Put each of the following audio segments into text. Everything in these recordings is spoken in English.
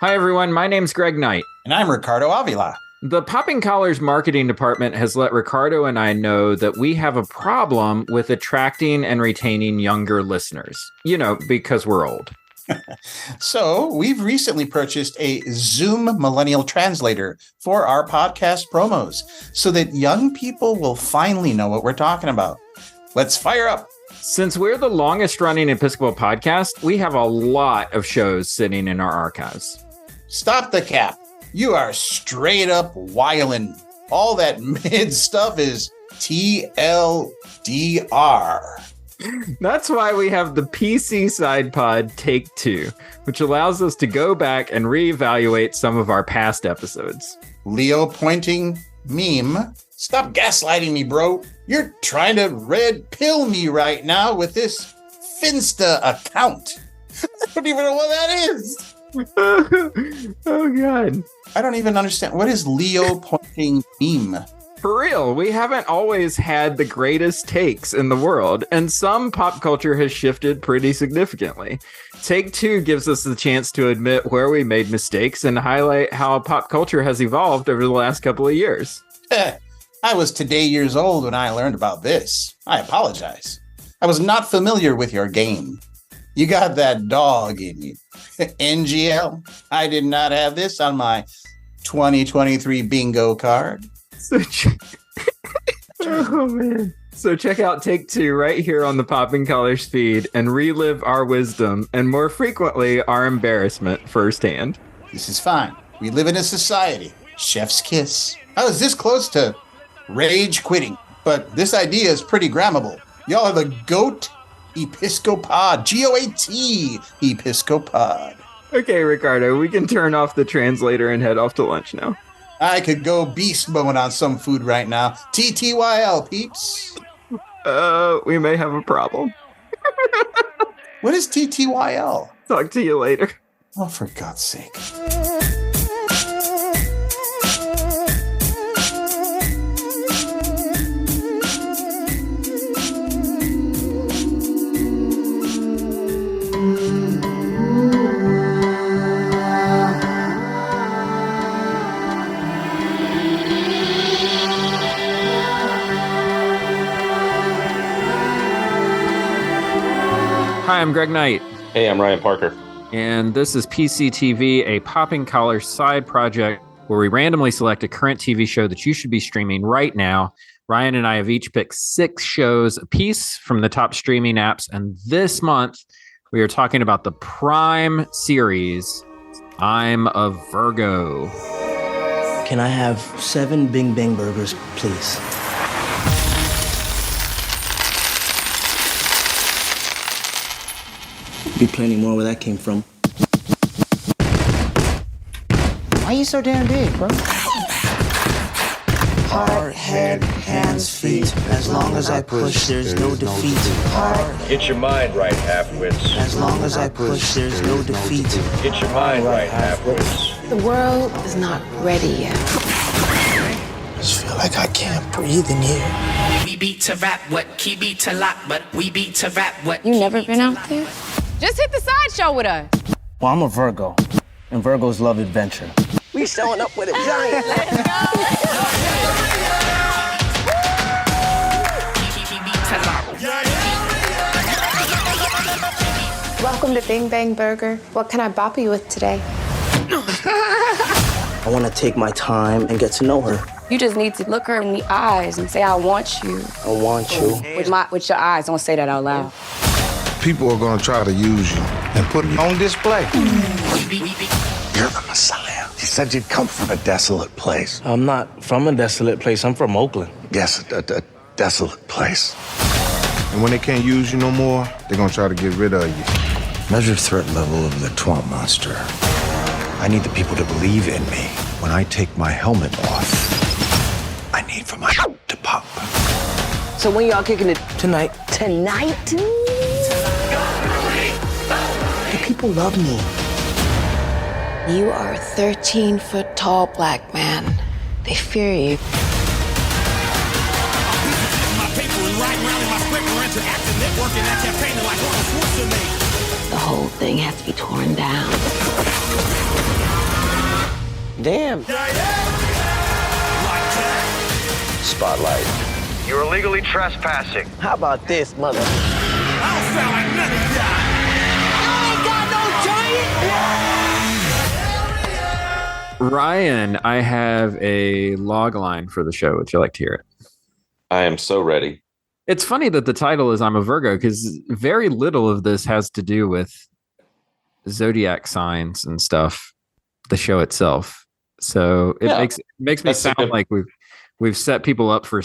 Hi, everyone. My name's Greg Knight. And I'm Ricardo Avila. The Popping Collars marketing department has let Ricardo and I know that we have a problem with attracting and retaining younger listeners. You know, because we're old. So we've recently purchased a Zoom Millennial Translator for our podcast promos so that young people will finally know what we're talking about. Let's fire up. Since we're the longest running Episcopal podcast, we have a lot of shows sitting in our archives. Stop the cap. You are straight up wildin'. All that mid stuff is TLDR. That's why we have the PC side pod Take 2, which allows us to go back and reevaluate some of our past episodes. Leo pointing meme. Stop gaslighting me, bro. You're trying to red pill me right now with this Finsta account. I don't even know what that is. Oh, God. I don't even understand. What is Leo pointing meme? For real, we haven't always had the greatest takes in the world, and some pop culture has shifted pretty significantly. Take 2 gives us the chance to admit where we made mistakes and highlight how pop culture has evolved over the last couple of years. I was today years old when I learned about this. I apologize. I was not familiar with your game. You got that dog in you. NGL. I did not have this on my 2023 bingo card. Oh, man. So check out Take 2 right here on the Popping Collars feed and relive our wisdom and more frequently our embarrassment firsthand. This is fine. We live in a society. Chef's kiss. I was this close to rage quitting, but this idea is pretty grammable. Y'all are the GOAT Episcopod. GOAT Episcopod. Okay, Ricardo, we can turn off the translator and head off to lunch now. I could go beast mode on some food right now. TTYL, peeps. We may have a problem. What is TTYL? Talk to you later. Oh, for God's sake. Hi, I'm Greg Knight. Hey, I'm Ryan Parker. And this is PCTV, a Popping Collars side project where we randomly select a current TV show that you should be streaming right now. Ryan and I have each picked 6 shows apiece from the top streaming apps. And this month, we are talking about the Prime series, I'm a Virgo. Can I have 7 Bing Bang burgers, please? Be plenty more where that came from. Why you so damn big, bro? Heart, head, hands, feet. As long as I push, there's no defeat. Get your mind right, half-wits. As long as I push, there's no defeat. Get your mind right, half-wits. The world is not ready yet. I just feel like I can't breathe in here. We beat to rap what, key beat to lock, but we beat to rap what. You never been out there? Just hit the sideshow with us. Well, I'm a Virgo, and Virgos love adventure. We showing up with a giant. Let's go. Welcome to Bing Bang Burger. What can I bop you with today? I want to take my time and get to know her. You just need to look her in the eyes and say, I want you. I want you. With your eyes, don't say that out loud. People are going to try to use you and put you on display. You're the Messiah. You said you'd come from a desolate place. I'm not from a desolate place. I'm from Oakland. Yes, a desolate place. And when they can't use you no more, they're going to try to get rid of you. Measure threat level of the Twomp Monster. I need the people to believe in me. When I take my helmet off, I need for my to pop. So when y'all kicking it? Tonight. Tonight? The people love me. You are a 13-foot tall black man. They fear you. The whole thing has to be torn down. Damn. Spotlight. You're illegally trespassing. How about this, mother? Ryan, I have a log line for the show. Would you like to hear it? I am so ready. It's funny that the title is I'm a Virgo because very little of this has to do with zodiac signs and stuff, the show itself. So it makes me sound like we've set people up for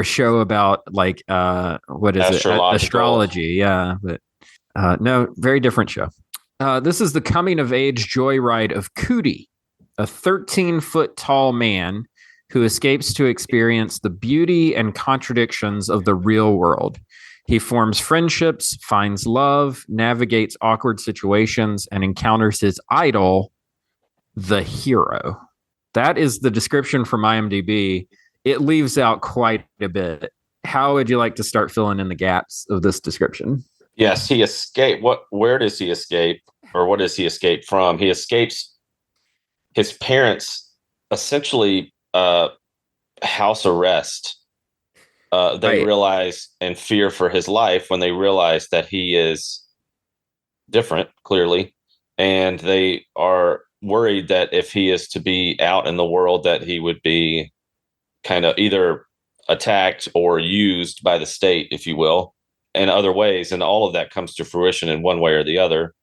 a show about like what is it? Astrology. Yeah. But no, very different show. This is the coming of age joyride of Cootie, a 13-foot tall man who escapes to experience the beauty and contradictions of the real world. He forms friendships, finds love, navigates awkward situations, and encounters his idol, the hero. That is the description from IMDb. It leaves out quite a bit. How would you like to start filling in the gaps of this description? Yes, he escaped. Where does he escape, or what does he escape from? He escapes his parents' essentially house arrest. They realize and fear for his life when they realize that he is different, clearly, and they are worried that if he is to be out in the world, that he would be kind of either attacked or used by the state, if you will, in other ways. And all of that comes to fruition in one way or the other.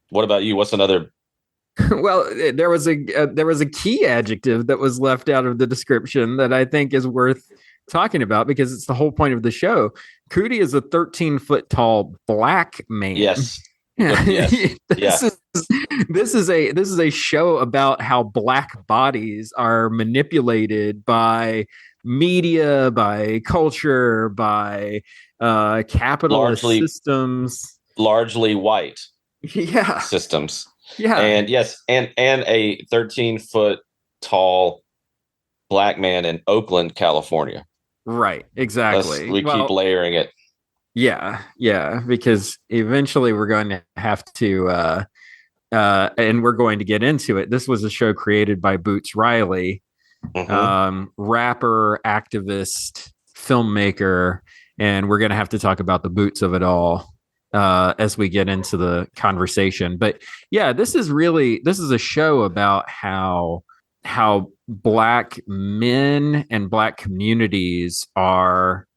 What about you? What's another? Well, there was a key adjective that was left out of the description that I think is worth talking about because it's the whole point of the show. Cootie is a 13-foot tall black man. Yes. Yeah. Yes. This is a show about how black bodies are manipulated by media, by culture, by capitalist systems, largely white systems. Yeah. And yes, and a 13-foot tall black man in Oakland, California. Right. Exactly. We keep layering it. Yeah. Yeah. Because eventually we're going to have to, and we're going to get into it. This was a show created by Boots Riley, rapper, activist, filmmaker, and we're going to have to talk about the boots of it all as we get into the conversation. But yeah, this is a show about how black men and black communities are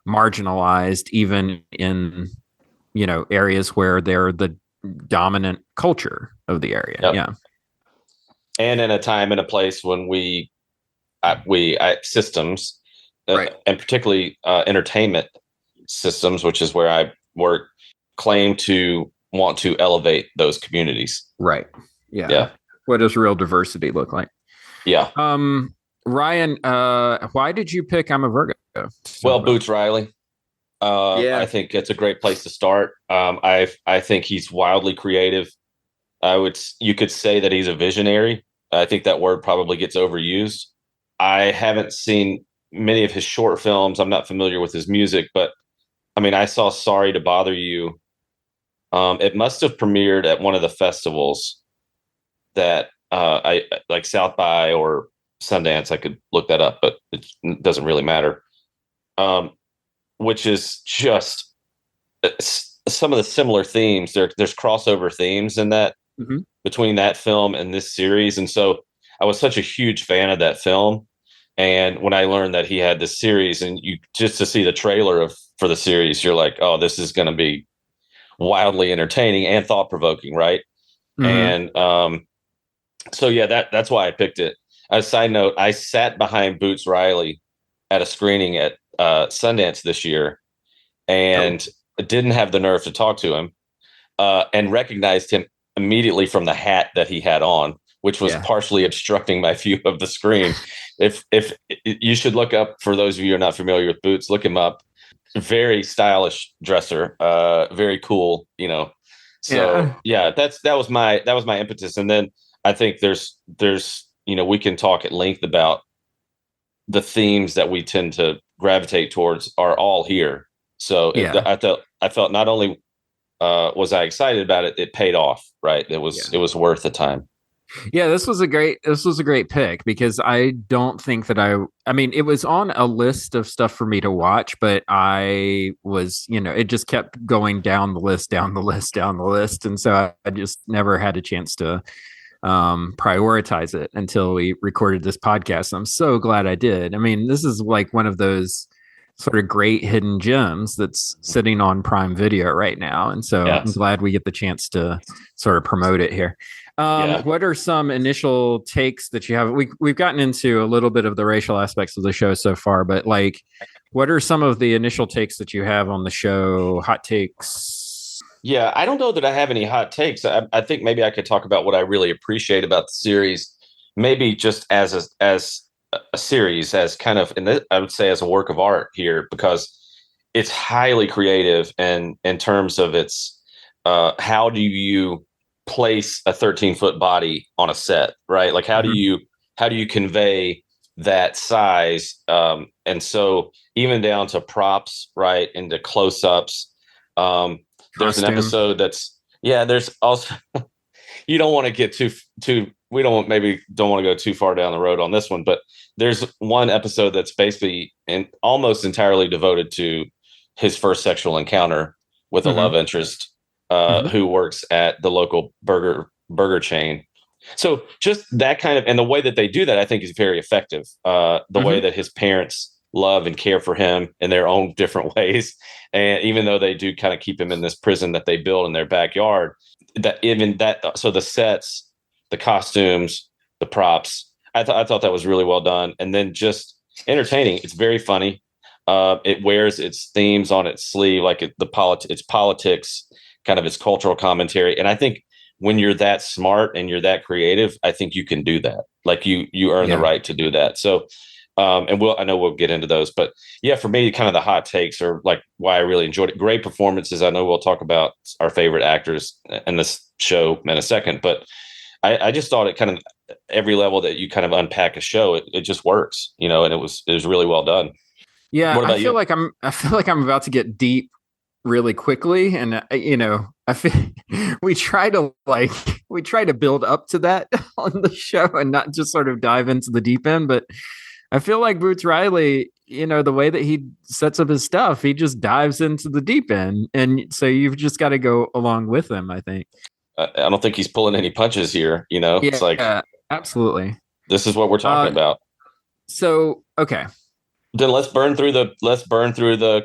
marginalized, even in areas where they're the dominant culture of the area. Yep. Yeah, and in a time and a place when we systems, and particularly entertainment systems, which is where I work, claim to want to elevate those communities. Right. Yeah. Yeah. What does real diversity look like? Yeah. Ryan, why did you pick I'm a Virgo? Well, Boots Riley. I think it's a great place to start. I think he's wildly creative. You could say that he's a visionary. I think that word probably gets overused. I haven't seen many of his short films. I'm not familiar with his music, but I mean, I saw Sorry to Bother You. It must have premiered at one of the festivals that I like, South by or Sundance. I could look that up, but it doesn't really matter. Which is just some of the similar themes. There's crossover themes in that between that film and this series. And so I was such a huge fan of that film. And when I learned that he had this series, and you just to see the trailer for the series, you're like, oh, this is going to be wildly entertaining and thought provoking. Right. And so, yeah, that's why I picked it. As a side note, I sat behind Boots Riley at a screening at Sundance this year and didn't have the nerve to talk to him and recognized him immediately from the hat that he had on, which was partially obstructing my view of the screen. If you should look up, for those of you who are not familiar with Boots, look him up. Very stylish dresser, very cool, So that was my impetus. And then I think there's we can talk at length about the themes that we tend to gravitate towards are all here. So I felt not only was I excited about it, it paid off. Right, it was worth the time. Yeah, this was a great pick because I don't think that I mean, it was on a list of stuff for me to watch, but I was, it just kept going down the list, down the list, down the list. And so I just never had a chance to prioritize it until we recorded this podcast. I'm so glad I did. I mean, this is like one of those sort of great hidden gems that's sitting on Prime Video right now. And so I'm glad we get the chance to sort of promote it here. What are some initial takes that you have? We've gotten into a little bit of the racial aspects of the show so far, but like, what are some of the initial takes that you have on the show? Hot takes? Yeah, I don't know that I have any hot takes. I think maybe I could talk about what I really appreciate about the series, maybe just as a series, as kind of, I would say as a work of art here, because it's highly creative and in terms of its how do you place a 13-foot body on a set, right? Like how do you convey that size, and so even down to props, right, into close-ups. There's an episode there's also you don't want to get too we don't want to go too far down the road on this one, but there's one episode that's basically almost entirely devoted to his first sexual encounter with a love interest who works at the local burger chain. So just that kind of, and the way that they do that, I think is very effective. The way that his parents love and care for him in their own different ways. And even though they do kind of keep him in this prison that they build in their backyard, so the sets, the costumes, the props, I thought that was really well done. And then just entertaining. It's very funny. It wears its themes on its sleeve, like its politics, kind of its cultural commentary. And I think when you're that smart and you're that creative, I think you can do that. Like you earn the right to do that. So, and I know we'll get into those, but yeah, for me, kind of the hot takes are like why I really enjoyed it. Great performances. I know we'll talk about our favorite actors in this show in a second, but I just thought it kind of every level that you kind of unpack a show, it just works, and it was really well done. Yeah. I feel like I'm about to get deep really quickly. And, I feel we try to build up to that on the show and not just sort of dive into the deep end. But I feel like Boots Riley, the way that he sets up his stuff, he just dives into the deep end. And so you've just got to go along with him, I think. I don't think he's pulling any punches here. It's like, absolutely. This is what we're talking about. So, okay. Then let's burn through the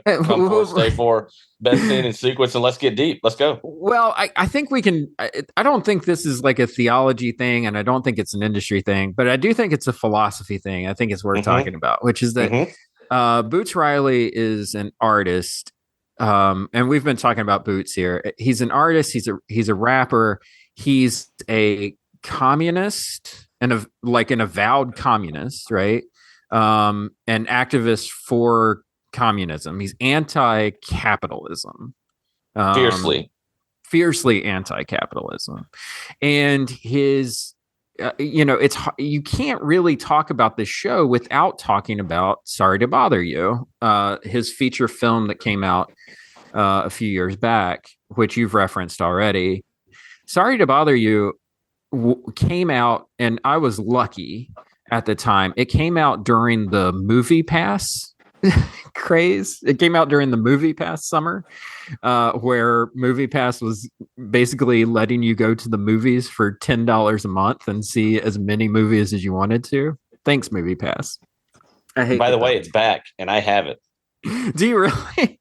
come for, stay for best scene and sequence, and let's get deep. Let's go. Well, I think we can. I don't think this is like a theology thing, and I don't think it's an industry thing, but I do think it's a philosophy thing. I think it's worth talking about, which is that Boots Riley is an artist, and we've been talking about Boots here. He's an artist. He's a rapper. He's a communist and an avowed communist, right? An activist for communism. He's anti-capitalism, fiercely anti-capitalism, and his, you can't really talk about this show without talking about Sorry to Bother You, his feature film that came out a few years back, which you've referenced already. Sorry to Bother You came out, and I was lucky. At the time, it came out during the Movie Pass craze. It came out during the Movie Pass summer, where Movie Pass was basically letting you go to the movies for $10 a month and see as many movies as you wanted to. Thanks, Movie Pass. By the way, it's back, and I have it. Do you really?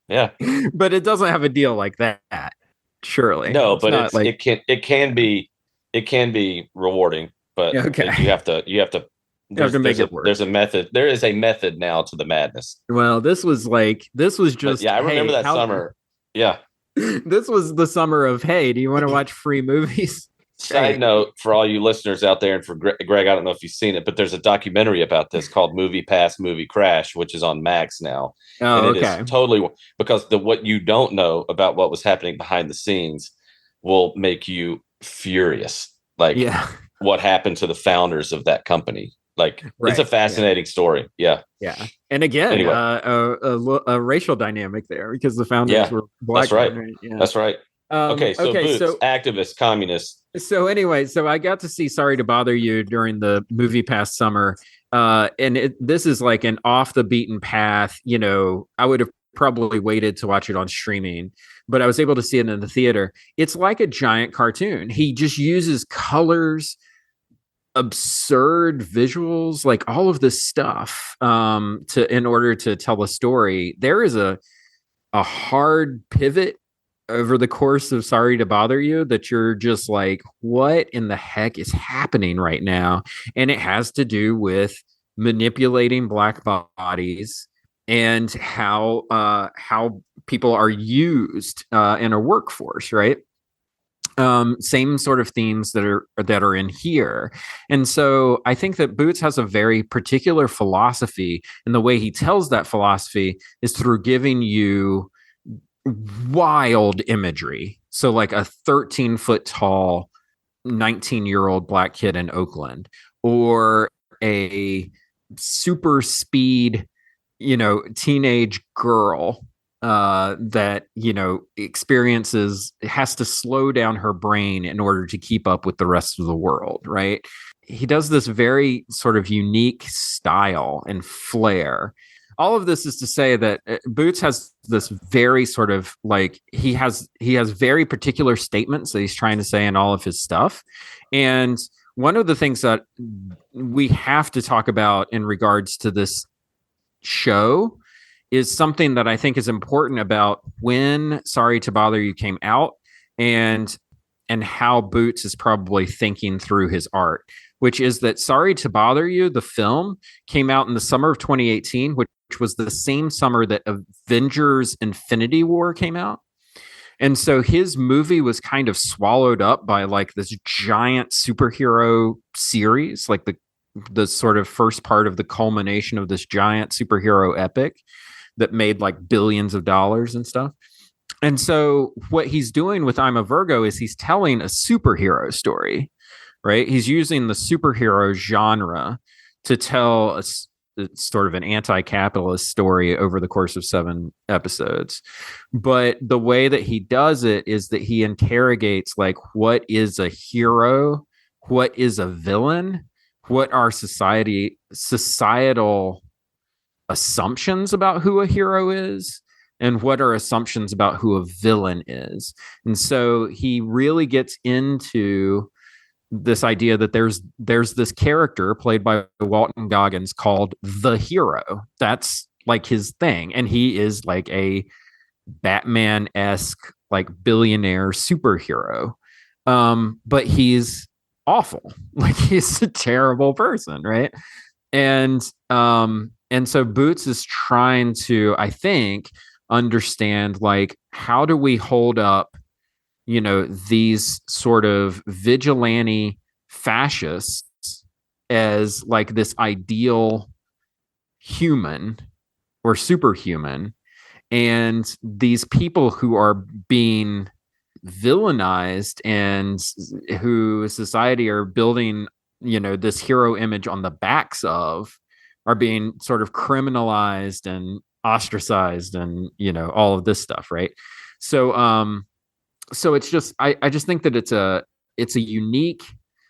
Yeah, but it doesn't have a deal like that. Surely, no. But it can be rewarding. But you have to make it work. There's a method. There is a method now to the madness. Well, this was just. I remember that summer. Yeah. This was the summer of, hey, do you want to watch free movies? Side note for all you listeners out there, and for Greg, I don't know if you've seen it, but there's a documentary about this called Movie Pass, Movie Crash, which is on Max now. Oh, and it is totally, because what you don't know about what was happening behind the scenes will make you furious. What happened to the founders of that company. It's a fascinating story. Yeah. Yeah. And again, anyway. A racial dynamic there because the founders were black. That's right. Yeah. That's right. Okay. So Boots, activist, communist. So anyway, so I got to see Sorry to Bother You during the movie past summer. And this is like an off the beaten path. I would have probably waited to watch it on streaming, but I was able to see it in the theater. It's like a giant cartoon. He just uses colors, absurd visuals, like all of this stuff, in order to tell a story. There is a hard pivot over the course of Sorry to Bother You that you're just like, what in the heck is happening right now? And it has to do with manipulating black bodies and how people are used in a workforce, right? Same sort of themes that are in here. And so I think that Boots has a very particular philosophy, and the way he tells that philosophy is through giving you wild imagery. So like a 13-foot tall 19-year-old black kid in Oakland, or a super speed, teenage girl that has to slow down her brain in order to keep up with the rest of the world, right? He does this very sort of unique style and flair. All of this is to say that Boots has this very sort of like, he has very particular statements that he's trying to say in all of his stuff. And one of the things that we have to talk about in regards to this show is something that I think is important about when Sorry to Bother You came out, and how Boots is probably thinking through his art, which is that Sorry to Bother You, the film, came out in the summer of 2018, which was the same summer that Avengers Infinity War came out. And so his movie was kind of swallowed up by like this giant superhero series, like the sort of first part of the culmination of this giant superhero epic that made like billions of dollars and stuff. And so what he's doing with I'm a Virgo is he's telling a superhero story, right? He's using the superhero genre to tell it's sort of an anti-capitalist story over the course of 7 episodes. But the way that he does it is that he interrogates like, what is a hero? What is a villain? What are societal assumptions about who a hero is? And what are assumptions about who a villain is? And so he really gets into this idea that there's this character played by Walton Goggins called the hero. That's like his thing. And he is like a Batman-esque, like billionaire superhero. But he's awful. Like he's a terrible person, right? And so Boots is trying to, I think, understand like, how do we hold up these sort of vigilante fascists as like this ideal human or superhuman, and these people who are being villainized and who society are building, this hero image on the backs of, are being sort of criminalized and ostracized and, all of this stuff. Right. So it's just, I just think that it's a unique,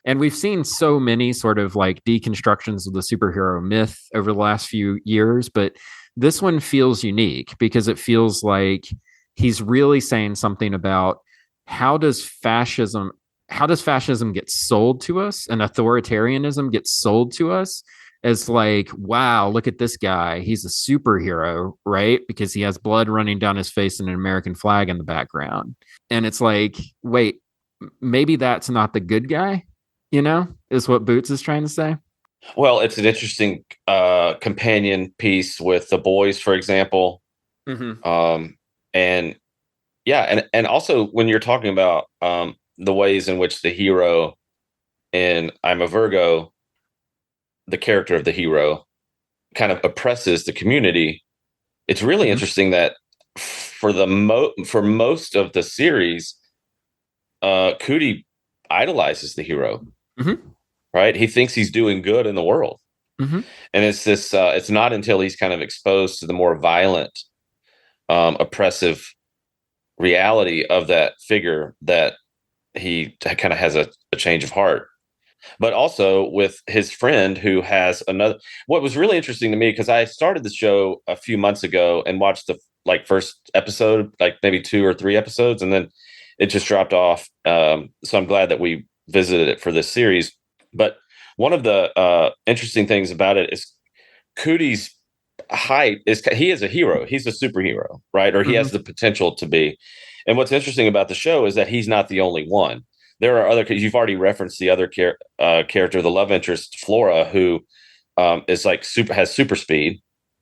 and we've seen so many sort of like deconstructions of the superhero myth over the last few years, but this one feels unique because it feels like he's really saying something about how does fascism get sold to us, and authoritarianism gets sold to us as like, wow, look at this guy, he's a superhero, right? Because he has blood running down his face and an American flag in the background. And it's like, wait, maybe that's not the good guy, is what Boots is trying to say. Well, it's an interesting companion piece with The Boys, for example. Mm-hmm. And also when you're talking about the ways in which the hero in I'm a Virgo, the character of the hero, kind of oppresses the community, it's really interesting that for most of the series, Cootie idolizes the hero. Mm-hmm. Right? He thinks he's doing good in the world. Mm-hmm. And it's this, it's not until he's kind of exposed to the more violent, oppressive reality of that figure that he kind of has a change of heart. But also with his friend who has another. What was really interesting to me, because I started the show a few months ago and watched the first episode, like maybe 2 or 3 episodes, and then it just dropped off. So I'm glad that we visited it for this series. But one of the interesting things about it is Cootie's height is he is a hero. He's a superhero, right? Or he has the potential to be. And what's interesting about the show is that he's not the only one. There are other. You've already referenced the other character, the love interest Flora, who is like has super speed.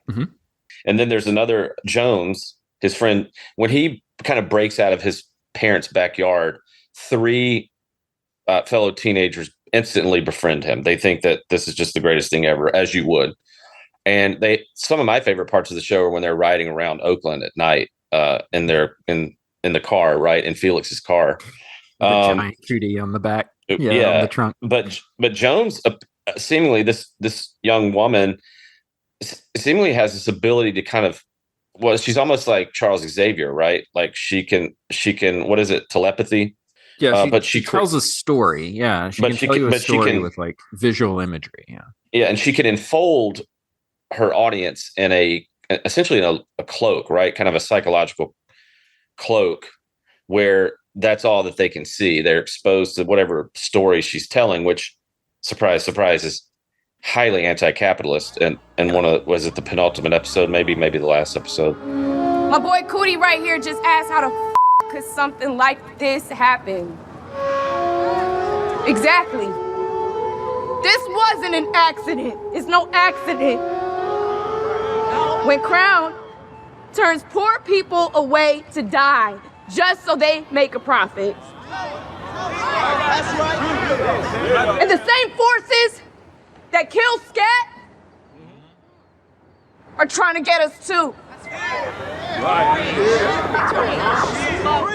And then there's another Jones, his friend. When he kind of breaks out of his parents' backyard, 3 fellow teenagers instantly befriend him. They think that this is just the greatest thing ever, as you would. And some of my favorite parts of the show are when they're riding around Oakland at night in the car, right, in Felix's car. The giant Cootie on the back, on the trunk. But Jones, seemingly this young woman, seemingly has this ability to kind of, she's almost like Charles Xavier, right? Like she can, what is it, telepathy? Yeah, but she tells a story. Yeah, she can tell you a story with like visual imagery. Yeah, and she can enfold her audience in essentially in a cloak, right? Kind of a psychological cloak, where that's all that they can see. They're exposed to whatever story she's telling, which, surprise, surprise, is highly anti-capitalist. And was it the penultimate episode? Maybe the last episode. My boy Cootie right here just asked how the could something like this happen. Exactly. This wasn't an accident. It's no accident. When Crown turns poor people away to die just so they make a profit. And the same forces that kill Scat are trying to get us too.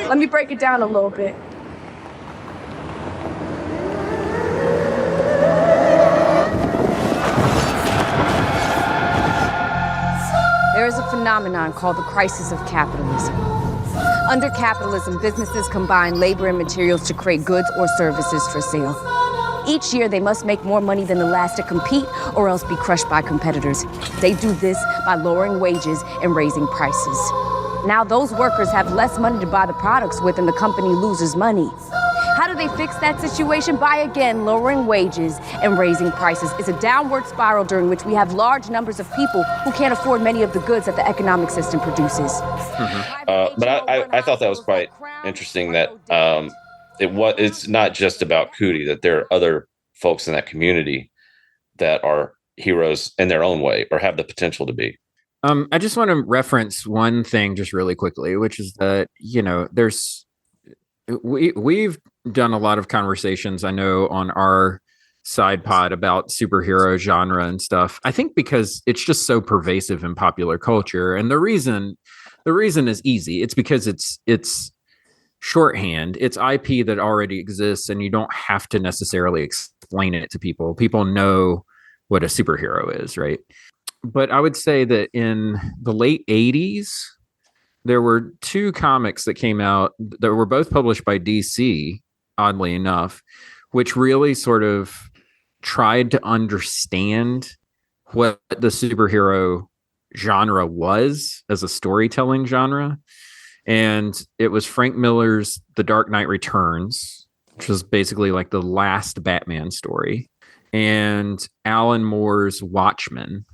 Let me break it down a little bit. There is a phenomenon called the crisis of capitalism. Under capitalism, businesses combine labor and materials to create goods or services for sale. Each year, they must make more money than the last to compete or else be crushed by competitors. They do this by lowering wages and raising prices. Now those workers have less money to buy the products with and the company loses money. How do they fix that situation? By again lowering wages and raising prices. It's a downward spiral during which we have large numbers of people who can't afford many of the goods that the economic system produces. But I thought that was quite interesting that it's not just about Cootie, that there are other folks in that community that are heroes in their own way or have the potential to be. I just want to reference one thing just really quickly, which is that, we've done a lot of conversations, I know, on our side pod about superhero genre and stuff. I think because it's just so pervasive in popular culture. And the reason is easy. It's because it's shorthand. It's IP that already exists, and you don't have to necessarily explain it to people. People know what a superhero is, right? But I would say that in the late 80s, there were 2 comics that came out that were both published by DC, oddly enough, which really sort of tried to understand what the superhero genre was as a storytelling genre. And it was Frank Miller's The Dark Knight Returns, which was basically like the last Batman story, and Alan Moore's Watchmen.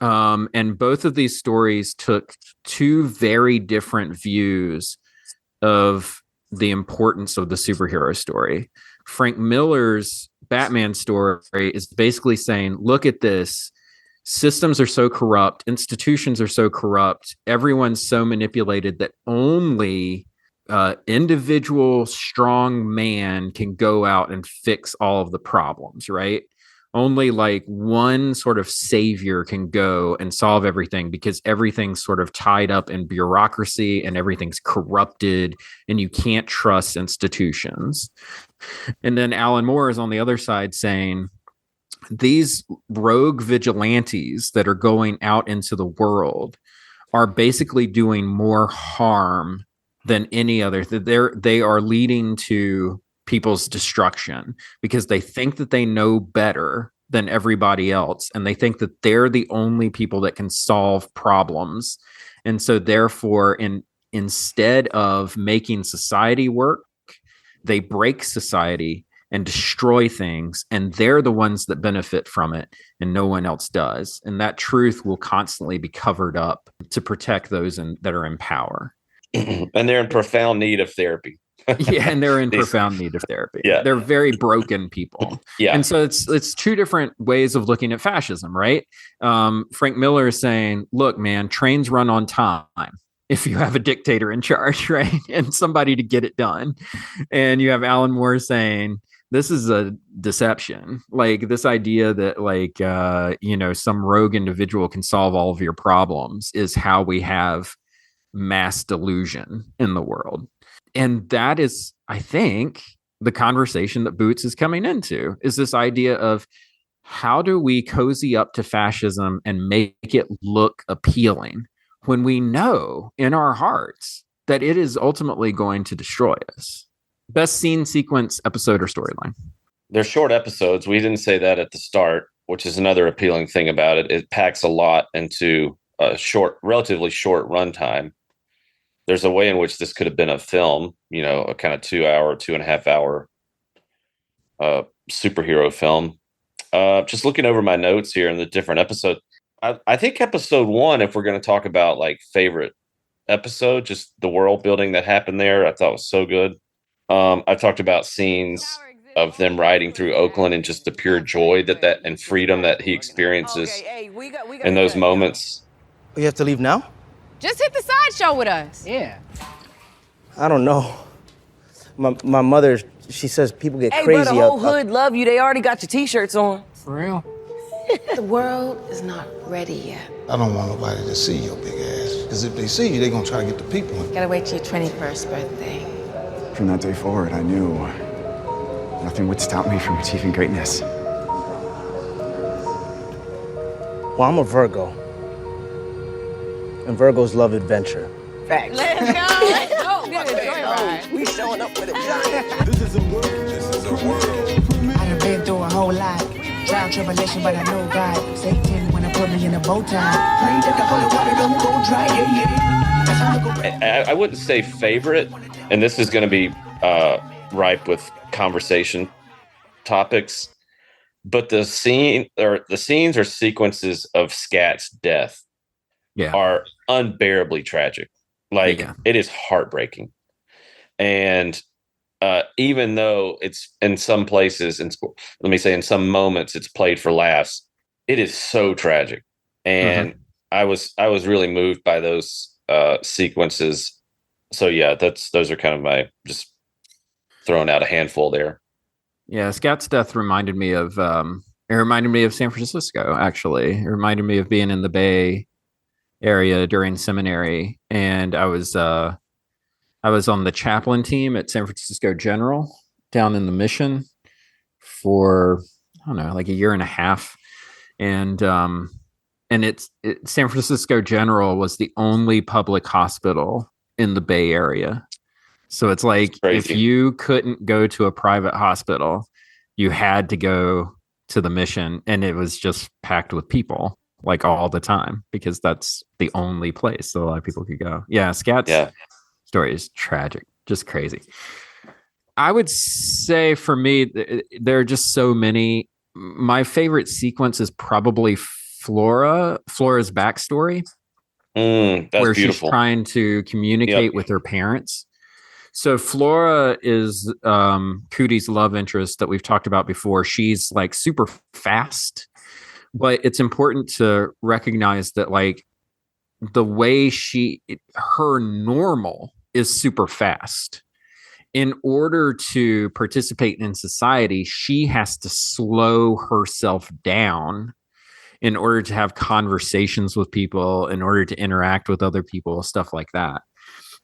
And both of these stories took 2 very different views of the importance of the superhero story. Frank Miller's Batman story is basically saying, look at this. Systems are so corrupt. Institutions are so corrupt. Everyone's so manipulated that only individual strong man can go out and fix all of the problems, right? Only like one sort of savior can go and solve everything, because everything's sort of tied up in bureaucracy and everything's corrupted and you can't trust institutions. And then Alan Moore is on the other side saying, these rogue vigilantes that are going out into the world are basically doing more harm than any other. They are leading to people's destruction because they think that they know better than everybody else, and they think that they're the only people that can solve problems. And so therefore, instead of making society work, they break society and destroy things, and they're the ones that benefit from it and no one else does. And that truth will constantly be covered up to protect those that are in power. And they're in profound need of therapy. Yeah, and they're in profound need of therapy. Yeah. They're very broken people. Yeah. And so it's two different ways of looking at fascism, right? Frank Miller is saying, look, man, trains run on time if you have a dictator in charge, right? And somebody to get it done. And you have Alan Moore saying, this is a deception. Like this idea that like, some rogue individual can solve all of your problems is how we have mass delusion in the world. And that is, I think, the conversation that Boots is coming into, is this idea of how do we cozy up to fascism and make it look appealing when we know in our hearts that it is ultimately going to destroy us? Best scene, sequence, episode, or storyline? They're short episodes. We didn't say that at the start, which is another appealing thing about it. It packs a lot into a relatively short runtime. There's a way in which this could have been a film, a kind of 2.5 hour superhero film. Just looking over my notes here in the different episodes, I think episode 1, if we're going to talk about like favorite episode, just the world building that happened there, I thought was so good. I talked about scenes of them riding through Oakland and just the pure joy that and freedom that he experiences in those moments. We have to leave now? Just hit the sideshow with us. Yeah. I don't know. My mother, she says people get crazy. Hey, but the whole hood love you. They already got your T-shirts on. For real? The world is not ready yet. I don't want nobody to see your big ass. Because if they see you, they're going to try to get the people. Gotta wait till your 21st birthday. From that day forward, I knew nothing would stop me from achieving greatness. Well, I'm a Virgo. And Virgos love adventure. Facts. Let's go. Let's go. We showing up with a This is a world. This is a world. I done been through a whole lot. Trial tribulation, but I know God. Satan when I put me in a bow tie. Pray that the holy water don't go dry. I wouldn't say favorite, and this is going to be ripe with conversation topics, but the scenes or sequences of Scat's death are unbearably tragic. Like it is heartbreaking. And even though it's in some places, and let me say in some moments it's played for laughs, it is so tragic. And I was really moved by those sequences. So yeah, those are kind of my, just throwing out a handful there. Yeah, Scat's death reminded me of San Francisco, actually. It reminded me of being in the Bay Area during seminary, and I was on the chaplain team at San Francisco General down in the Mission for, I don't know, like a year and a half. And San Francisco General was the only public hospital in the Bay Area. So it's like if you couldn't go to a private hospital, you had to go to the Mission, and it was just packed with people like all the time because that's the only place that a lot of people could go. Yeah, Scat's story is tragic, just crazy. I would say for me, there are just so many. My favorite sequence is probably Flora's backstory, that's where beautiful. She's trying to communicate with her parents. So Flora is Cootie's love interest that we've talked about before. She's like super fast, but it's important to recognize that like the way her normal is super fast. In order to participate in society, she has to slow herself down in order to have conversations with people, in order to interact with other people, stuff like that.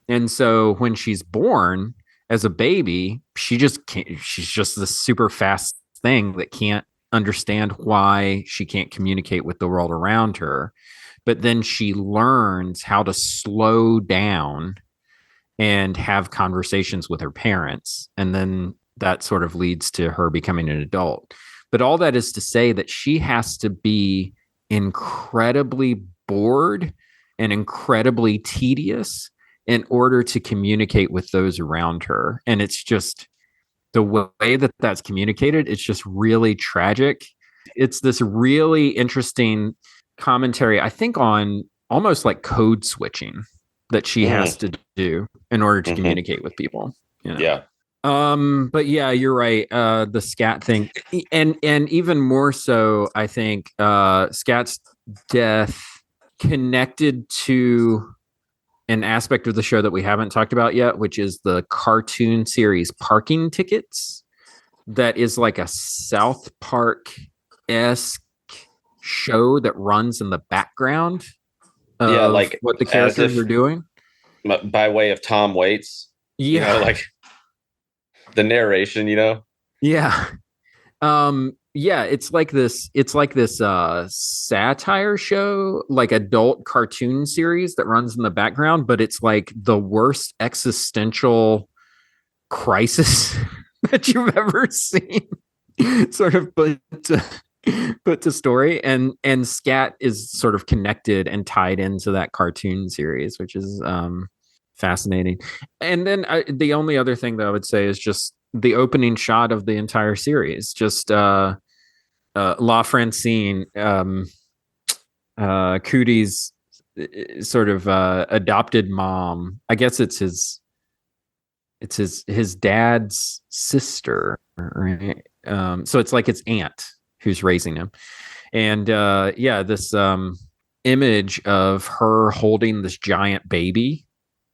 And so when she's born as a baby, she's just this super fast thing that can't understand why she can't communicate with the world around her. But then she learns how to slow down and have conversations with her parents. And then that sort of leads to her becoming an adult. But all that is to say that she has to be incredibly bored and incredibly tedious in order to communicate with those around her. And it's just the way that that's communicated, it's just really tragic. It's this really interesting commentary, I think, on almost like code switching that she has to do in order to communicate with people. You know? Yeah. But yeah, you're right. The scat thing, and even more so, I think Scat's death connected to an aspect of the show that we haven't talked about yet, which is the cartoon series Parking Tickets. That is like a South Park-esque show that runs in the background. Yeah, like what the characters are doing by way of Tom Waits. Yeah, you know, like the narration. You know. Yeah. Yeah, it's like this satire show, like adult cartoon series that runs in the background, but it's like the worst existential crisis that you've ever seen sort of put to story, and Scat is sort of connected and tied into that cartoon series, which is fascinating. And then the only other thing that I would say is just the opening shot of the entire series, just La Francine, Cootie's sort of adopted mom. I guess it's his dad's sister, right? So it's like his aunt who's raising him. And this image of her holding this giant baby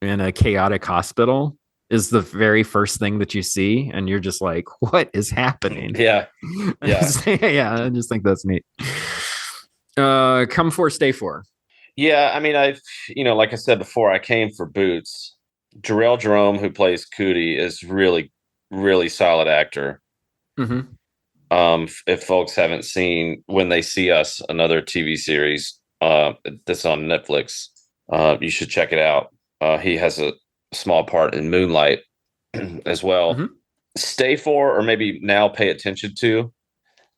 in a chaotic hospital is the very first thing that you see, and you're just like, what is happening? Yeah. Yeah. I just think that's neat. Come for, stay for. Yeah, I mean, like I said before, I came for Boots. Jarrell Jerome, who plays Cootie, is really, really solid actor. Mm-hmm. If folks haven't seen When They See Us, another TV series that's on Netflix, you should check it out. He has a small part in Moonlight as well. Mm-hmm. Stay for, or maybe now pay attention to,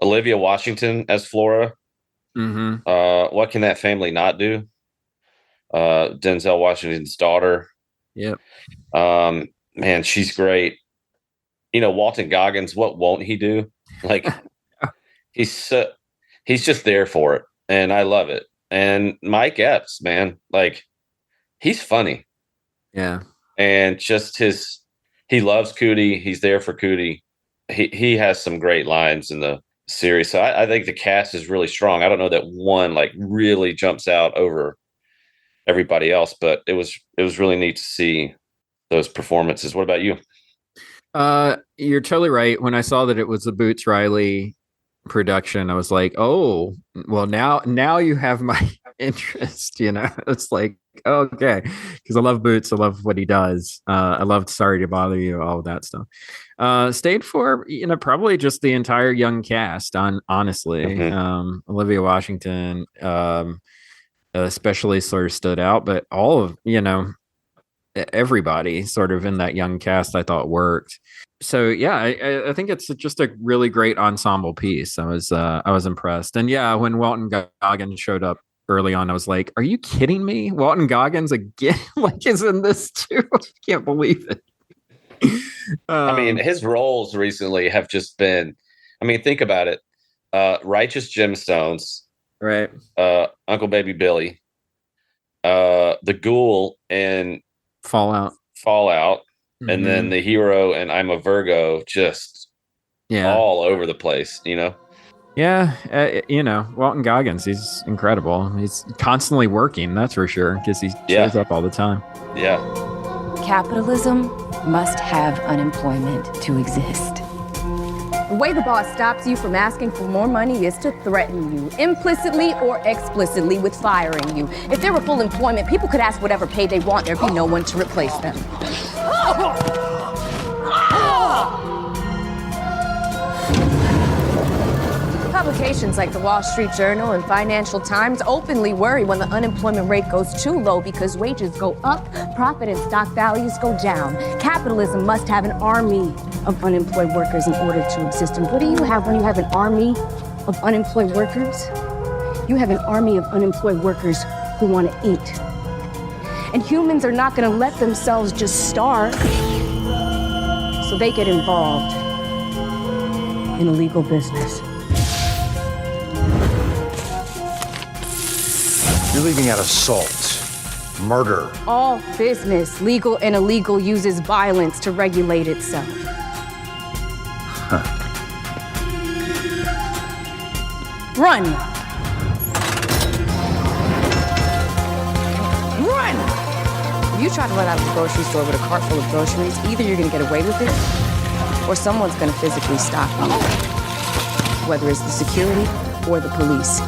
Olivia Washington as Flora. Mm-hmm. What can that family not do? Denzel Washington's daughter. Yep. Man, she's great. You know, Walton Goggins, what won't he do? Like, he's just there for it, and I love it. And Mike Epps, man, like, he's funny. Yeah. And just he loves Cootie. He's there for Cootie. He has some great lines in the series. So I think the cast is really strong. I don't know that one like really jumps out over everybody else, but it was really neat to see those performances. What about you? You're totally right. When I saw that it was a Boots Riley production, I was like, oh, well, now you have my interest. You know, it's like, okay, because I love Boots. I love what he does. I loved Sorry to Bother You, all of that stuff. Stayed for, probably just the entire young cast, honestly. Mm-hmm. Olivia Washington especially sort of stood out, but all of, everybody sort of in that young cast I thought worked. So yeah, I think it's just a really great ensemble piece. I was impressed. And yeah, when Walton Goggins showed up early on, I was like, are you kidding me? Walton Goggins again, like, is in this too? I can't believe it. I mean, his roles recently have just been, think about it. Righteous Gemstones, right? Uncle Baby Billy, the Ghoul and Fallout, mm-hmm. And then the hero and I'm a Virgo, just all over the place, Yeah, Walton Goggins, he's incredible. He's constantly working, that's for sure, because he shows up all the time. Yeah. Capitalism must have unemployment to exist. The way the boss stops you from asking for more money is to threaten you, implicitly or explicitly, with firing you. If there were full employment, people could ask whatever pay they want. There'd be no one to replace them. Publications like the Wall Street Journal and Financial Times openly worry when the unemployment rate goes too low because wages go up, profit and stock values go down. Capitalism must have an army of unemployed workers in order to exist. And what do you have when you have an army of unemployed workers? You have an army of unemployed workers who want to eat. And humans are not going to let themselves just starve. So they get involved in illegal business. You're leaving out assault, murder. All business, legal and illegal, uses violence to regulate itself. Run! Run! If you try to run out of the grocery store with a cart full of groceries, either you're gonna get away with it, or someone's gonna physically stop you. Whether it's the security or the police.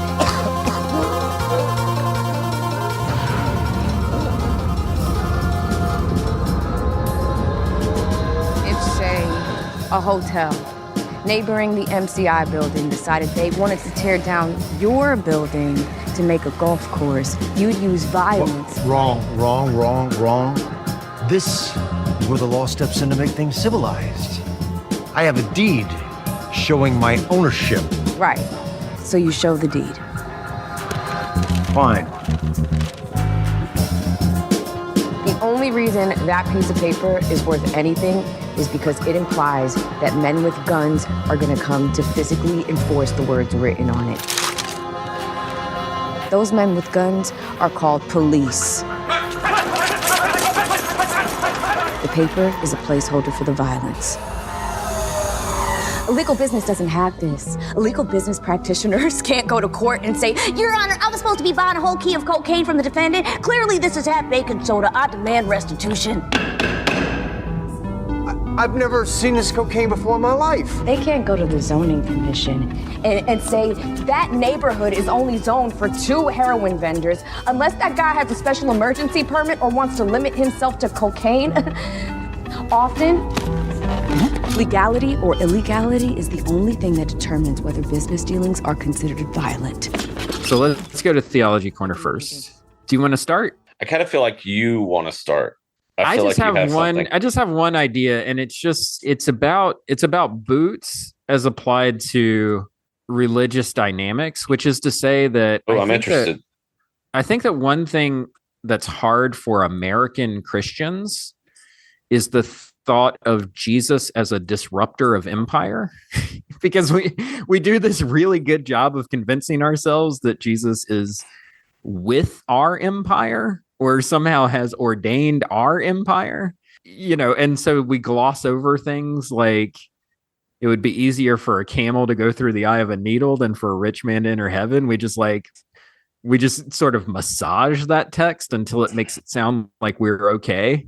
A hotel neighboring the MCI building decided they wanted to tear down your building to make a golf course, you'd use violence. Wrong. This is where the law steps in to make things civilized. I have a deed showing my ownership. Right. So you show the deed. Fine. The only reason that piece of paper is worth anything is because it implies that men with guns are going to come to physically enforce the words written on it. Those men with guns are called police. The paper is a placeholder for the violence. Illegal business doesn't have this. Illegal business practitioners can't go to court and say, Your Honor, I was supposed to be buying a whole key of cocaine from the defendant. Clearly, this is half baking soda. I demand restitution. I've never seen this cocaine before in my life. They can't go to the zoning commission and say that neighborhood is only zoned for 2 heroin vendors unless that guy has a special emergency permit or wants to limit himself to cocaine. Often, legality or illegality is the only thing that determines whether business dealings are considered violent. So let's go to Theology Corner first. Do you want to start? I kind of feel like you want to start. I just have one idea, and it's about boots as applied to religious dynamics, which is to say that I'm interested. I think that one thing that's hard for American Christians is the thought of Jesus as a disruptor of empire, because we do this really good job of convincing ourselves that Jesus is with our empire or somehow has ordained our empire, and so we gloss over things like it would be easier for a camel to go through the eye of a needle than for a rich man to enter heaven. We just sort of massage that text until it makes it sound like we're okay.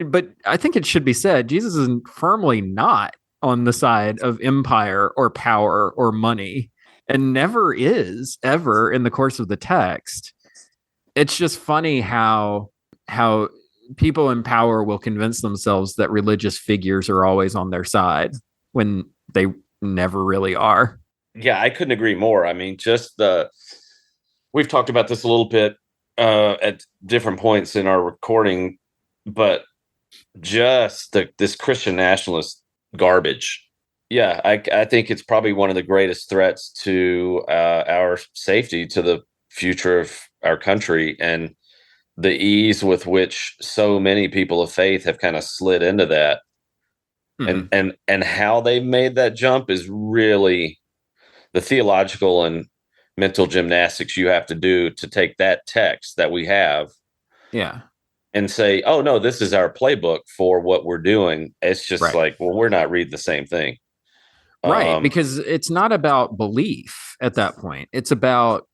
But I think it should be said, Jesus is firmly not on the side of empire or power or money, and never is ever in the course of the text. It's just funny how people in power will convince themselves that religious figures are always on their side when they never really are. Yeah, I couldn't agree more. I mean, we've talked about this a little bit at different points in our recording, but just this Christian nationalist garbage. Yeah, I think it's probably one of the greatest threats to our safety, to the future of our country, and the ease with which so many people of faith have kind of slid into that. Mm-hmm. And how they made that jump is really the theological and mental gymnastics you have to do to take that text that we have. Yeah. And say, oh no, this is our playbook for what we're doing. It's just like, well, we're not reading the same thing. Right. Because it's not about belief at that point. It's about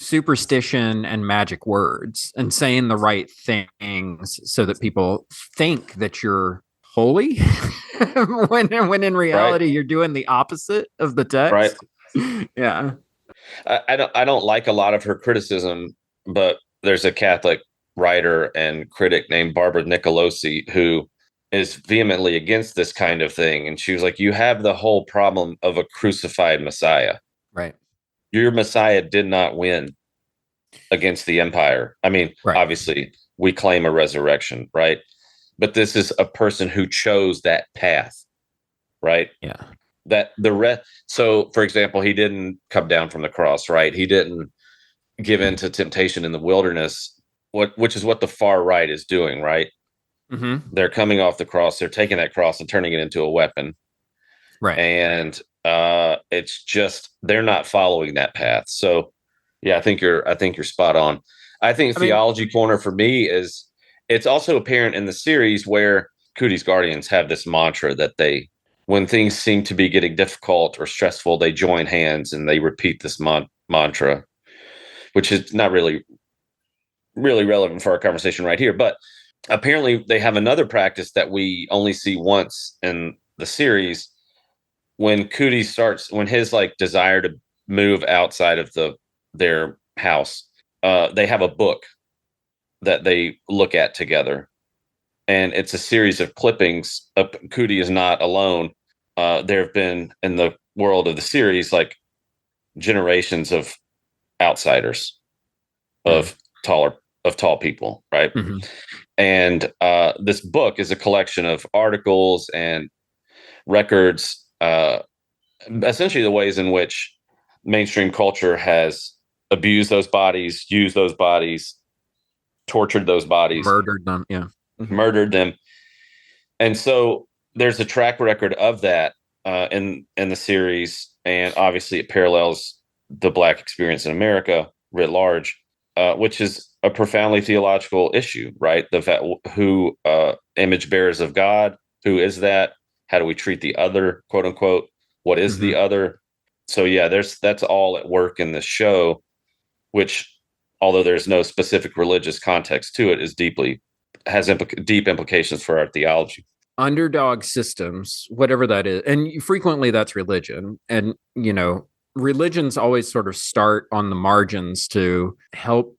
superstition and magic words and saying the right things so that people think that you're holy when in reality you're doing the opposite of the text. Right. Yeah. I don't like a lot of her criticism, but there's a Catholic writer and critic named Barbara Nicolosi who is vehemently against this kind of thing. And she was like, you have the whole problem of a crucified Messiah. your Messiah did not win against the Empire. I mean, obviously, we claim a resurrection, right? But this is a person who chose that path, right? Yeah. That the so, for example, he didn't come down from the cross, right? He didn't give in to temptation in the wilderness, which is what the far right is doing, right? Mm-hmm. They're coming off the cross, they're taking that cross and turning it into a weapon, right? And it's just they're not following that path. So, yeah, I think you're spot on. I think Theology Corner for me is it's also apparent in the series where Cootie's Guardians have this mantra that they, when things seem to be getting difficult or stressful, they join hands and they repeat this mantra, which is not really relevant for our conversation right here. But apparently they have another practice that we only see once in the series when Cootie when his like desire to move outside of their house, they have a book that they look at together. And it's a series of clippings. Cootie is not alone. There have been in the world of the series, like generations of outsiders of tall people, right? Mm-hmm. And this book is a collection of articles and records, essentially the ways in which mainstream culture has abused those bodies, used those bodies, tortured those bodies, murdered them. And so there's a track record of that in the series, and obviously it parallels the Black experience in America writ large, which is a profoundly theological issue, right? The fact who image bearers of God, who is that? How do we treat the other, quote unquote? What is the other? So yeah, that's all at work in the show, which, although there's no specific religious context to it, is has deep implications for our theology. Underdog systems, whatever that is, and frequently that's religion. And religions always sort of start on the margins to help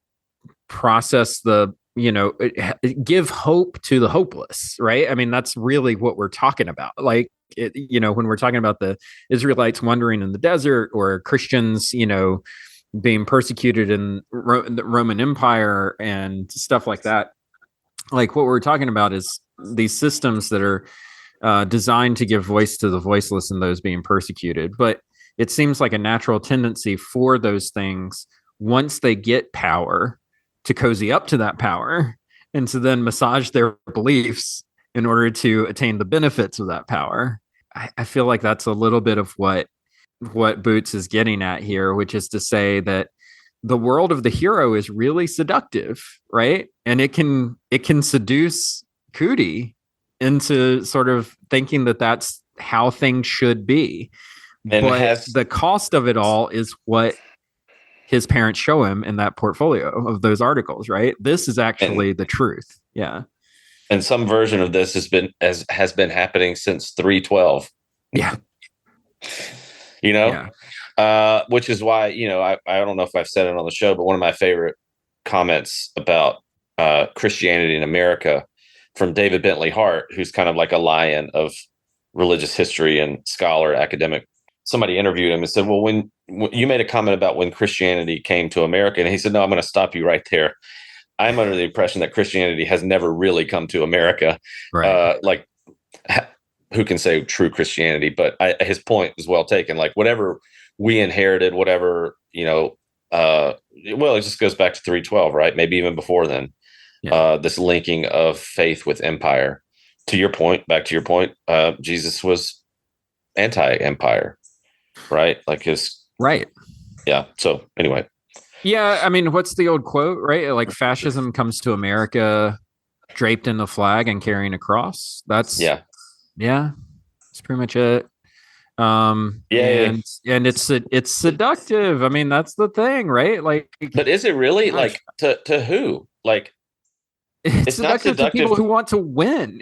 process give hope to the hopeless, right? I mean, that's really what we're talking about. Like, when we're talking about the Israelites wandering in the desert, or Christians, being persecuted in the Roman Empire and stuff like that. Like, what we're talking about is these systems that are designed to give voice to the voiceless and those being persecuted. But it seems like a natural tendency for those things, once they get power, to cozy up to that power and to then massage their beliefs in order to attain the benefits of that power. I feel like that's a little bit of what Boots is getting at here, which is to say that the world of the hero is really seductive, right? And it can seduce Cootie into sort of thinking that that's how things should be. And but the cost of it all is what his parents show him in that portfolio of those articles, right? This is actually the truth. Yeah. And some version of this has been happening since 312. Yeah. Which is why, I don't know if I've said it on the show, but one of my favorite comments about Christianity in America from David Bentley Hart, who's kind of like a lion of religious history and scholar, academic. Somebody interviewed him and said, well, when you made a comment about when Christianity came to America, and he said, no, I'm going to stop you right there. I'm under the impression that Christianity has never really come to America. Right. Who can say true Christianity? But his point is well taken. Like, whatever we inherited, whatever, it just goes back to 312, right? Maybe even before then. Yeah. This linking of faith with empire. Back to your point, Jesus was anti-empire. Right, like his right. Yeah. So anyway, yeah. I mean, what's the old quote? Right, like fascism comes to America draped in the flag and carrying a cross. That's That's pretty much it. And it's seductive. I mean, that's the thing, right? Like, but is it really like to who? Like, it's not seductive to people who want to win.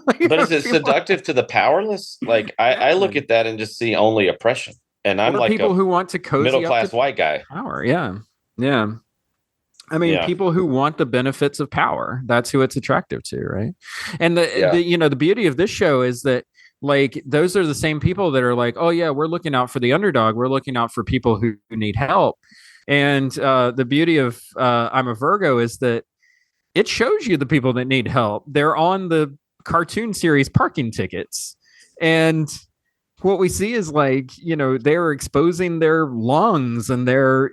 But is it seductive to the powerless? Like, I look at that and just see only oppression. And I'm like people who want to cozy middle class white guy. Power, yeah. I mean, people who want the benefits of power. That's who it's attractive to, right? And the beauty of this show is that Like those are the same people that are like, oh yeah, we're looking out for the underdog. We're looking out for people who need help. And the beauty of I'm a Virgo is that it shows you the people that need help. They're on the cartoon series parking tickets. And what we see is like, they're exposing their lungs and they're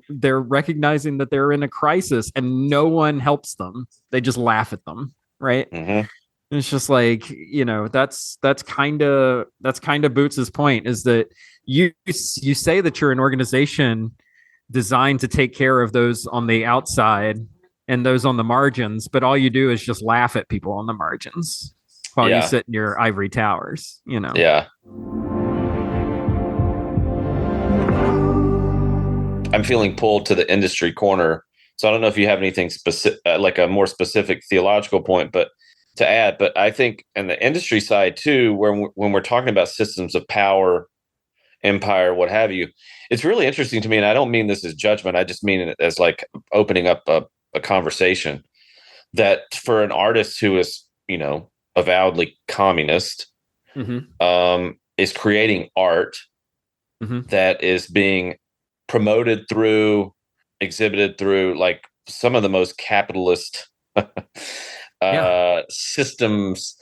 recognizing that they're in a crisis and no one helps them. They just laugh at them. Right. Mm-hmm. It's just like, that's kind of Boots's point, is that you say that you're an organization designed to take care of those on the outside and those on the margins, but all you do is just laugh at people on the margins while you sit in your ivory towers, Yeah. I'm feeling pulled to the industry corner. So I don't know if you have anything specific, like a more specific theological point, but to add, but I think in the industry side too, when we're talking about systems of power, empire, what have you, it's really interesting to me. And I don't mean this as judgment. I just mean it as like opening up a conversation that for an artist who is, avowedly communist, is creating art that is being promoted through, exhibited through like some of the most capitalist systems,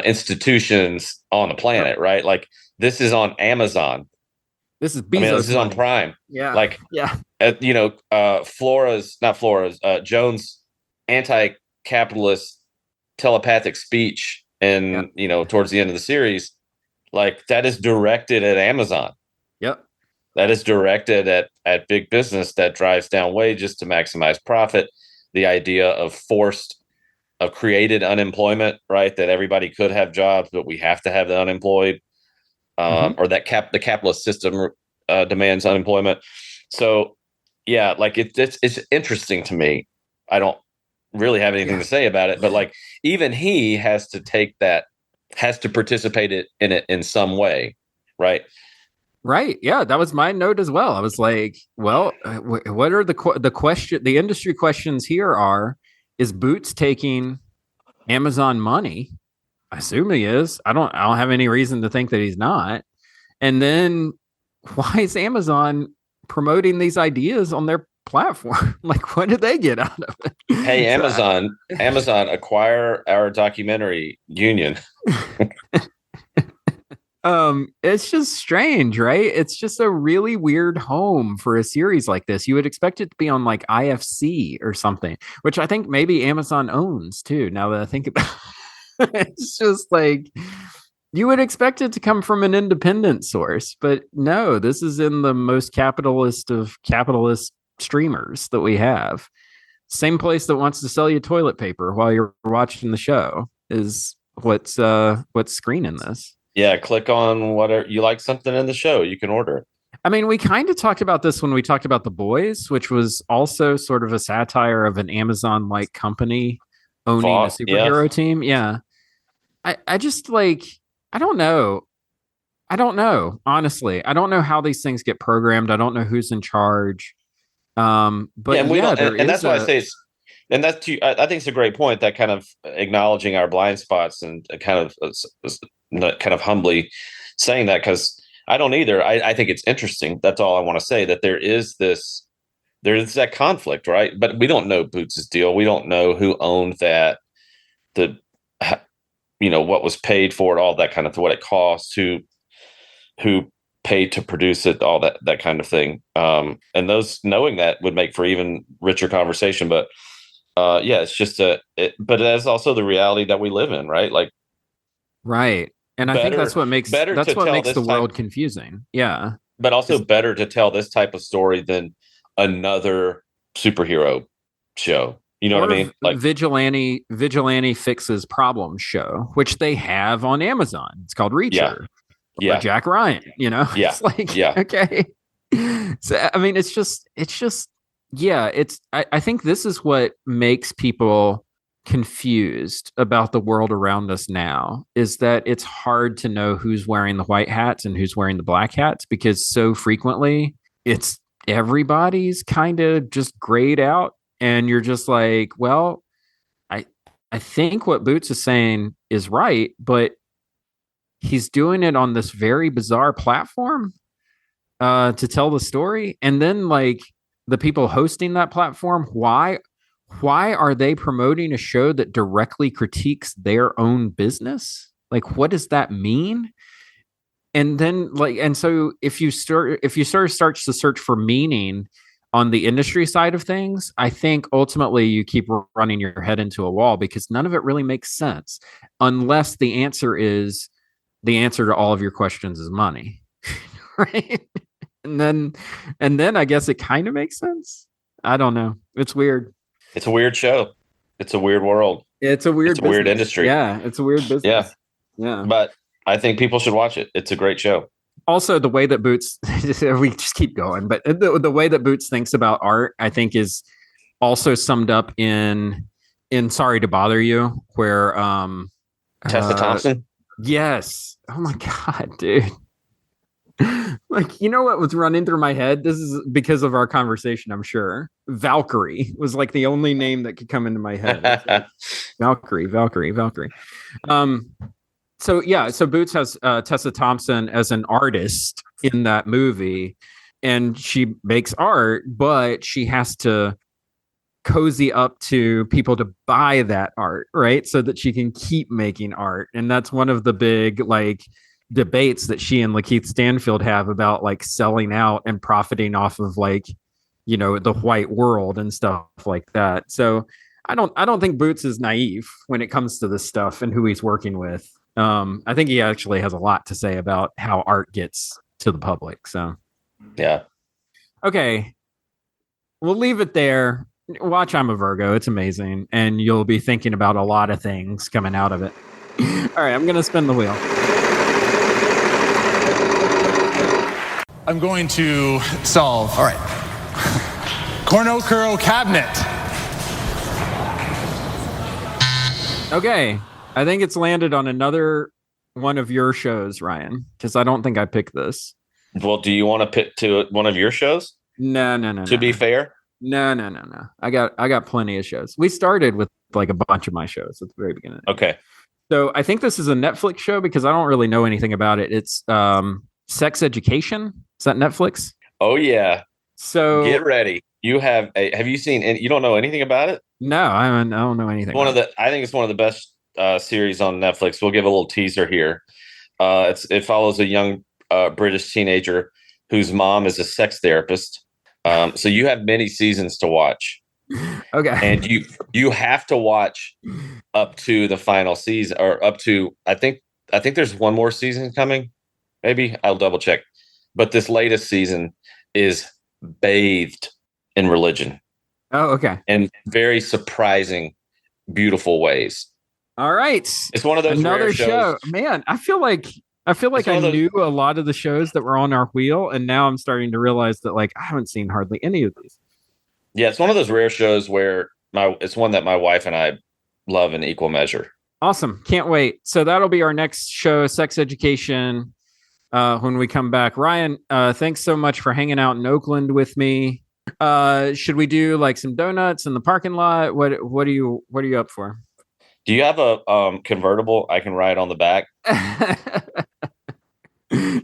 institutions on the planet, right? Like this is on Amazon. This is Bezos. This is on Prime. Yeah. Like, Jones' anti-capitalist telepathic speech and, towards the end of the series, like that is directed at Amazon. Yep. That is directed at big business that drives down wages to maximize profit. The idea of created unemployment, right? That everybody could have jobs, but we have to have the unemployed, or that the capitalist system demands unemployment. So, yeah, like it's interesting to me. I don't really have anything to say about it, but like even he has to participate in it in some way, right? Right. Yeah, that was my note as well. I was like, well, what are the industry questions here are, is Boots taking Amazon money? I assume he is. I don't have any reason to think that he's not. And then why is Amazon promoting these ideas on their platform? Like, what did they get out of it? Hey, Amazon, acquire our documentary union. It's just strange, right? It's just a really weird home for a series like this. You would expect it to be on like IFC or something, which I think maybe Amazon owns too. Now that I think about it, it's just like you would expect it to come from an independent source, but no, this is in the most capitalist of capitalist streamers that we have. Same place that wants to sell you toilet paper while you're watching the show is what's screening this. Yeah, click on whatever you like, something in the show, you can order it. I mean, we kind of talked about this when we talked about The Boys, which was also sort of a satire of an Amazon-like company owning a superhero team. Yeah. I just like, I don't know. Honestly, I don't know how these things get programmed. I don't know who's in charge. But and that's why I say and I think it's a great point, that kind of acknowledging our blind spots and kind of humbly saying that, because I don't either. I think it's interesting. That's all I want to say, that there is that conflict, right? But we don't know Boots' deal. We don't know who owned that, what was paid for it, all that kind of, what it costs, who paid to produce it, all that kind of thing. And knowing that would make for even richer conversation. But it's just but that's also the reality that we live in, right? Like, right. And I think that's what makes the world confusing. Yeah. But also better to tell this type of story than another superhero show. You know what I mean? Like Vigilante Fixes Problems show, which they have on Amazon. It's called Reacher. Yeah. Jack Ryan, Yeah. It's like, okay. So, I mean, I think this is what makes people confused about the world around us now, is that it's hard to know who's wearing the white hats and who's wearing the black hats, because so frequently it's everybody's kind of just grayed out, and you're just like, well, I think what Boots is saying is right, but he's doing it on this very bizarre platform to tell the story. And then like the people hosting that platform, why are they promoting a show that directly critiques their own business? Like, what does that mean? And then so if you sort of start to search for meaning on the industry side of things, I think ultimately you keep running your head into a wall because none of it really makes sense unless the answer to all of your questions is money. Right? And then I guess it kind of makes sense. I don't know. It's weird. It's a weird show. It's a weird world. It's a weird industry. Yeah, it's a weird business. Yeah. But I think people should watch it. It's a great show. Also, the way that Boots, we just keep going, but the way that Boots thinks about art, I think, is also summed up in Sorry to Bother You, where Tessa Thompson. Yes. Oh my God, dude. Like, you know what was running through my head? This is because of our conversation, I'm sure. Valkyrie was like the only name that could come into my head. Like, Valkyrie. So Boots has Tessa Thompson as an artist in that movie, and she makes art, but she has to cozy up to people to buy that art, right? So that she can keep making art. And that's one of the big like debates that she and Lakeith Stanfield have about like selling out and profiting off of like, you know, the white world and stuff like that. So I don't think Boots is naive when it comes to this stuff and who he's working with. I think he actually has a lot to say about how art gets to the public. So yeah. Okay. We'll leave it there. Watch I'm a Virgo. It's amazing. And you'll be thinking about a lot of things coming out of it. All right, I'm going to spin the wheel. I'm going to solve. All right. Cornucopia cabinet. Okay. I think it's landed on another one of your shows, Ryan, because I don't think I picked this. Well, do you want to pick to one of your shows? No. To be fair? No. I got plenty of shows. We started with like a bunch of my shows at the very beginning. Okay. So I think this is a Netflix show because I don't really know anything about it. It's Sex Education. Is that Netflix? Oh yeah. So get ready. Have you seen you don't know anything about it? No, I don't know anything. I think it's one of the best series on Netflix. We'll give a little teaser here. It follows a young British teenager whose mom is a sex therapist. So you have many seasons to watch. Okay. And you have to watch up to the final season, or up to I think there's one more season coming. Maybe I'll double check. But this latest season is bathed in religion. Oh, okay. In very surprising, beautiful ways. All right. It's one of those another show. shows. Man, I feel like I knew a lot of the shows that were on our wheel, and now I'm starting to realize that like I haven't seen hardly any of these. Yeah, it's one of those rare shows where it's one that my wife and I love in equal measure. Awesome. Can't wait. So that'll be our next show, Sex Education, when we come back. Ryan, thanks so much for hanging out in Oakland with me. Should we do like some donuts in the parking lot? What are you up for? Do you have a convertible I can ride on the back?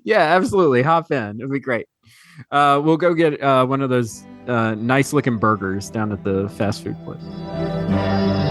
Yeah, absolutely. Hop in. It'd be great. We'll go get one of those nice looking burgers down at the fast food place.